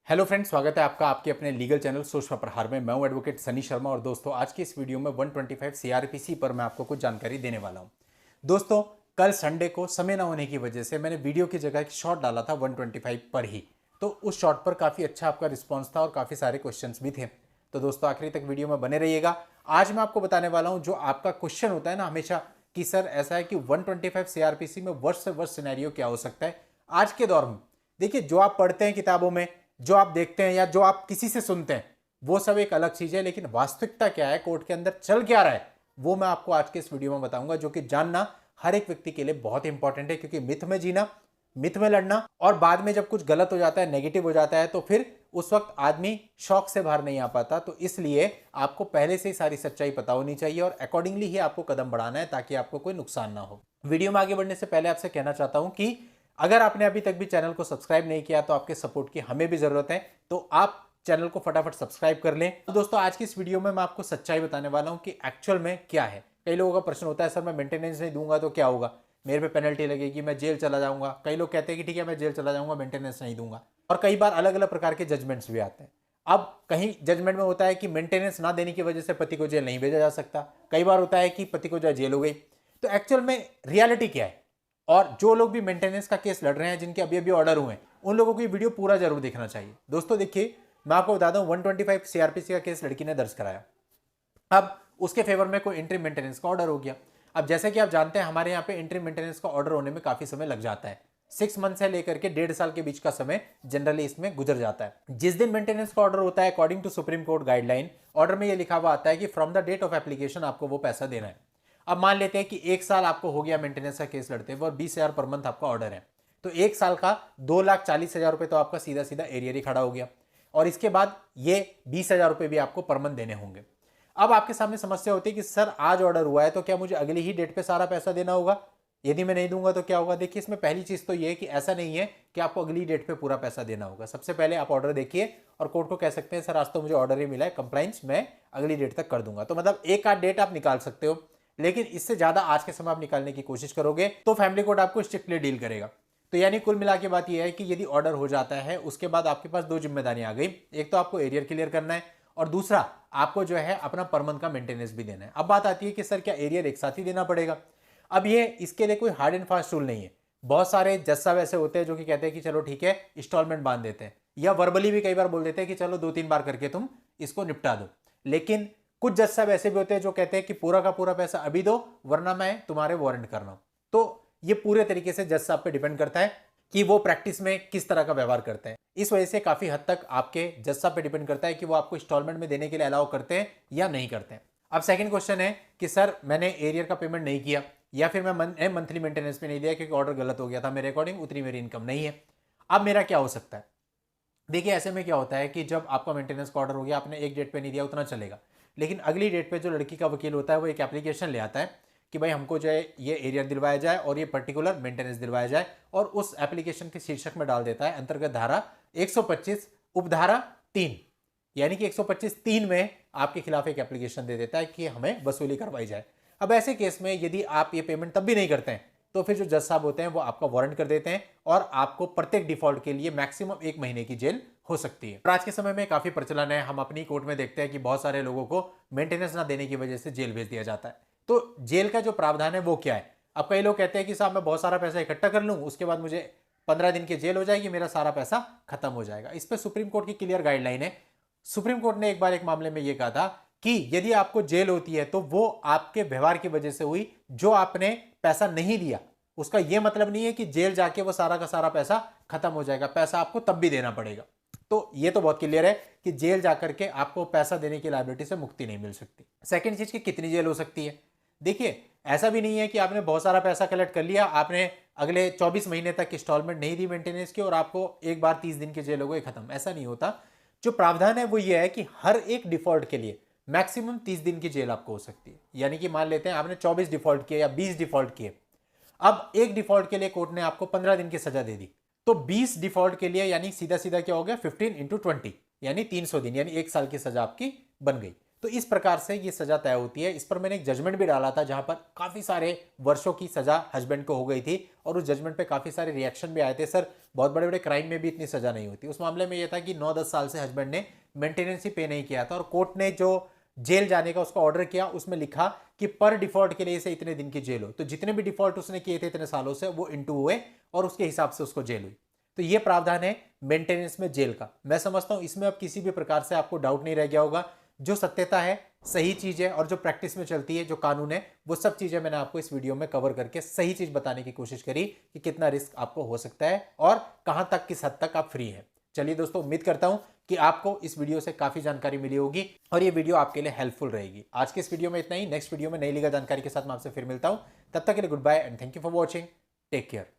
Hello friends, स्वागत है आपका आपके अपने लीगल चैनल सोच पर प्रहार में। मैं हूं एडवोकेट सनी शर्मा और दोस्तों आज की इस वीडियो में 125 सीआरपीसी पर मैं आपको कुछ जानकारी देने वाला हूं। दोस्तों, कल संडे को समय ना होने की वजह से मैंने वीडियो की जगह एक शॉर्ट डाला था 125 पर ही, तो उस शॉर्ट पर काफ़ी अच्छा आपका रिस्पॉन्स था और काफ़ी सारे क्वेश्चन भी थे। तो दोस्तों आखिरी तक वीडियो में बने रहिएगा। आज मैं आपको बताने वाला हूँ जो आपका क्वेश्चन होता है ना हमेशा कि सर ऐसा है कि 125 सीआरपीसी में वर्स्ट से वर्स्ट सिनेरियो क्या हो सकता है आज के दौर में। देखिए, जो आप पढ़ते हैं किताबों में, जो आप देखते हैं या जो आप किसी से सुनते हैं, वो सब एक अलग चीज है, लेकिन वास्तविकता क्या है, कोर्ट के अंदर चल क्या रहा है, वो मैं आपको आज के इस वीडियो में बताऊंगा, जो कि जानना हर एक व्यक्ति के लिए बहुत इंपॉर्टेंट है। क्योंकि मिथ में जीना, मिथ में लड़ना और बाद में जब कुछ गलत हो जाता है, नेगेटिव हो जाता है, तो फिर उस वक्त आदमी शौक से बाहर नहीं आ पाता। तो इसलिए आपको पहले से ही सारी सच्चाई पता होनी चाहिए और अकॉर्डिंगली ही आपको कदम बढ़ाना है ताकि आपको कोई नुकसान ना हो। वीडियो में आगे बढ़ने से पहले आपसे कहना चाहता हूं कि अगर आपने अभी तक भी चैनल को सब्सक्राइब नहीं किया तो आपके सपोर्ट की हमें भी जरूरत है, तो आप चैनल को फटाफट सब्सक्राइब कर लें। तो दोस्तों आज की इस वीडियो में मैं आपको सच्चाई बताने वाला हूं कि एक्चुअल में क्या है। कई लोगों का प्रश्न होता है, सर मैं मेंटेनेंस नहीं दूंगा तो क्या होगा, मेरे पे पेनल्टी लगेगी, मैं जेल चला जाऊंगा। कई लोग कहते हैं कि ठीक है मैं जेल चला जाऊंगा, मेंटेनेंस नहीं दूंगा। और कई बार अलग अलग प्रकार के जजमेंट्स भी आते हैं। अब कहीं जजमेंट में होता है कि मेंटेनेंस ना देने की वजह से पति को जेल नहीं भेजा जा सकता, कई बार होता है कि पति को जो जेल हो गई। तो एक्चुअल में रियलिटी क्या है, और जो लोग भी मेंटेनेंस का केस लड़ रहे हैं, जिनके अभी अभी ऑर्डर हुए हैं, उन लोगों को ये वीडियो पूरा जरूर देखना चाहिए। दोस्तों देखिए, मैं आपको बता दूं 125 सीआरपीसी का केस लड़की ने दर्ज कराया। अब उसके फेवर में कोई इंट्री मेंटेनेंस का ऑर्डर हो गया। अब जैसे कि आप जानते हैं हमारे यहाँ पे इंट्री मेंटेनेंस का ऑर्डर होने में काफी समय लग जाता है। 6 मंथ से लेकर के 1.5 साल के बीच का समय जनरली इसमें गुजर जाता है। जिस दिन मेंटेनेंस का ऑर्डर होता है, according to Supreme Court guideline, order में यह लिखा हुआ आता है कि from the date of application आपको वो पैसा देना है। अब मान लेते हैं कि 1 साल आपको हो गया मेंटेनेंस का केस लड़ते हुए और 20,000 पर मंथ आपका ऑर्डर है, तो 1 साल का 2,40,000 रुपए तो आपका सीधा सीधा एरियर ही खड़ा हो गया। और इसके बाद ये 20,000 रुपए भी आपको पर मंथ देने होंगे। अब आपके सामने समस्या होती है कि सर आज ऑर्डर हुआ है तो क्या मुझे अगली ही डेट पे सारा पैसा देना होगा, यदि मैं नहीं दूंगा तो क्या होगा। देखिए, इसमें पहली चीज तो ये है कि ऐसा नहीं है कि आपको अगली डेट पे पूरा पैसा देना होगा। सबसे पहले आप ऑर्डर देखिए और कोर्ट को कह सकते हैं सर आज तो मुझे ऑर्डर ही मिला है, कंप्लाइंस मैं अगली डेट तक कर दूंगा। तो मतलब एक आध डेट आप निकाल सकते हो, लेकिन इससे ज्यादा आज के समय आप निकालने की कोशिश करोगे तो फैमिली कोर्ट आपको स्ट्रिक्टली डील करेगा। तो यानी कुल मिला के बात यह है कि यदि ऑर्डर हो जाता है, उसके बाद आपके पास दो जिम्मेदारियां आ गई। एक तो आपको एरियर क्लियर करना है और दूसरा आपको जो है अपना पर मंथ का मेंटेनेंस भी देना है। अब बात आती है कि सर क्या एरियर एक साथ ही देना पड़ेगा। अब ये इसके लिए कोई हार्ड एंड फास्ट रूल नहीं है। बहुत सारे जज साहब ऐसे होते हैं जो कि कहते हैं कि चलो ठीक है इंस्टॉलमेंट बांध देते हैं, या वर्बली भी कई बार बोल देते हैं कि चलो 2-3 बार करके तुम इसको निपटा दो। लेकिन कुछ जज साहब ऐसे भी होते हैं जो कहते हैं कि पूरा का पूरा पैसा अभी दो वरना मैं तुम्हारे वारंट कर रहा हूं। तो ये पूरे तरीके से जज साहब पे डिपेंड करता है कि वो प्रैक्टिस में किस तरह का व्यवहार करते हैं। इस वजह से काफी हद तक आपके जज साहब पे डिपेंड करता है कि वो आपको इंस्टॉलमेंट में देने के लिए अलाउ करते हैं या नहीं करते हैं। अब सेकंड क्वेश्चन है कि सर मैंने एरियर का पेमेंट नहीं किया या फिर मैं मंथली मेंटेनेंस में नहीं दिया क्योंकि ऑर्डर गलत हो गया था, मेरे अकॉर्डिंग उतनी मेरी इनकम नहीं है, अब मेरा क्या हो सकता है। देखिए, ऐसे में क्या होता है कि जब आपका मेंटेनेंस का ऑर्डर हो गया, आपने एक डेट पे नहीं दिया उतना चलेगा, लेकिन अगली डेट पे जो लड़की का वकील होता है वो एक एप्लीकेशन ले आता है कि भाई हमको जो है ये एरियर दिलवाया जाए और ये पर्टिकुलर मेंटेनेंस दिलवाया जाए, और उस एप्लीकेशन के शीर्षक में डाल देता है अंतर्गत धारा 125 उपधारा 3, यानी कि 125(3) में आपके खिलाफ एक एप्लीकेशन दे देता है कि हमें वसूली करवाई जाए। अब ऐसे केस में यदि आप ये पेमेंट तब भी नहीं करते हैं तो फिर जो जज साहब होते हैं वो आपका वारंट कर देते हैं और आपको प्रत्येक डिफॉल्ट के लिए मैक्सिमम 1 महीने की जेल हो सकती है। और आज के समय में काफी प्रचलन है, हम अपनी कोर्ट में देखते हैं कि बहुत सारे लोगों को मेंटेनेंस ना देने की वजह से जेल भेज दिया जाता है। तो जेल का जो प्रावधान है वो क्या है। अब कई लोग कहते हैं कि साहब मैं बहुत सारा पैसा इकट्ठा कर लूं, उसके बाद मुझे 15 दिन की जेल हो जाएगी, मेरा सारा पैसा खत्म हो जाएगा। इस पर सुप्रीम कोर्ट की क्लियर गाइडलाइन है। सुप्रीम कोर्ट ने एक बार एक मामले में यह कहा था कि यदि आपको जेल होती है तो वो आपके व्यवहार की वजह से हुई, जो आपने पैसा नहीं दिया उसका यह मतलब नहीं है कि जेल जाके वो सारा का सारा पैसा खत्म हो जाएगा, पैसा आपको तब भी देना पड़ेगा। तो ये तो बहुत क्लियर है कि जेल जाकर के आपको पैसा देने की लायबिलिटी से मुक्ति नहीं मिल सकती। सेकंड चीज की कितनी जेल हो सकती है। देखिए, ऐसा भी नहीं है कि आपने बहुत सारा पैसा कलेक्ट कर लिया, आपने अगले 24 महीने तक इंस्टॉलमेंट नहीं दी मेंटेनेंस की और आपको एक बार 30 दिन की जेल हो गई, खत्म, ऐसा नहीं होता। जो प्रावधान है वो ये है कि हर एक डिफॉल्ट के लिए मैक्सिमम 30 दिन की जेल आपको हो सकती है। यानी कि मान लेते हैं आपने 24 डिफॉल्ट किए या 20 डिफॉल्ट किए, अब एक डिफॉल्ट के लिए कोर्ट ने आपको 15 दिन की सजा दे दी, तो 20 डिफॉल्ट के लिए यानी सीधा सीधा क्या हो गया 15 × 20 यानी 300 दिन, यानी 1 साल की सजा आपकी बन गई। तो इस प्रकार से ये सजा तय होती है। इस पर मैंने एक जजमेंट भी डाला था जहां पर काफी सारे वर्षों की सजा हस्बैंड को हो गई थी और उस जजमेंट पे काफी सारे रिएक्शन भी आए थे, सर बहुत बड़े बड़े क्राइम में भी इतनी सजा नहीं होती। उस मामले में यह था कि 9-10 साल से हस्बैंड ने मेंटेनेंस ही पे नहीं किया था और कोर्ट ने जो जेल जाने का उसका ऑर्डर किया उसमें लिखा कि पर डिफॉल्ट के लिए इसे इतने दिन की जेल हो। तो जितने भी डिफॉल्ट उसने किए थे इतने सालों से वो इंटू हुए और उसके हिसाब से उसको जेल हुई। तो ये प्रावधान है मेंटेनेंस में जेल का। मैं समझता हूं इसमें अब किसी भी प्रकार से आपको डाउट नहीं रह गया होगा। जो सत्यता है, सही चीज है और जो प्रैक्टिस में चलती है, जो कानून है, वो सब चीजें मैंने आपको इस वीडियो में कवर करके सही चीज बताने की कोशिश करी कि कितना रिस्क आपको हो सकता है और कहां तक, किस हद तक आप फ्री हैं। चलिए दोस्तों, उम्मीद करता हूं कि आपको इस वीडियो से काफी जानकारी मिली होगी और ये वीडियो आपके लिए हेल्पफुल रहेगी। आज के इस वीडियो में इतना ही। नेक्स्ट वीडियो में नई लीगल जानकारी के साथ मैं आपसे फिर मिलता हूं। तब तक के लिए good bye and thank you for watching. Take care.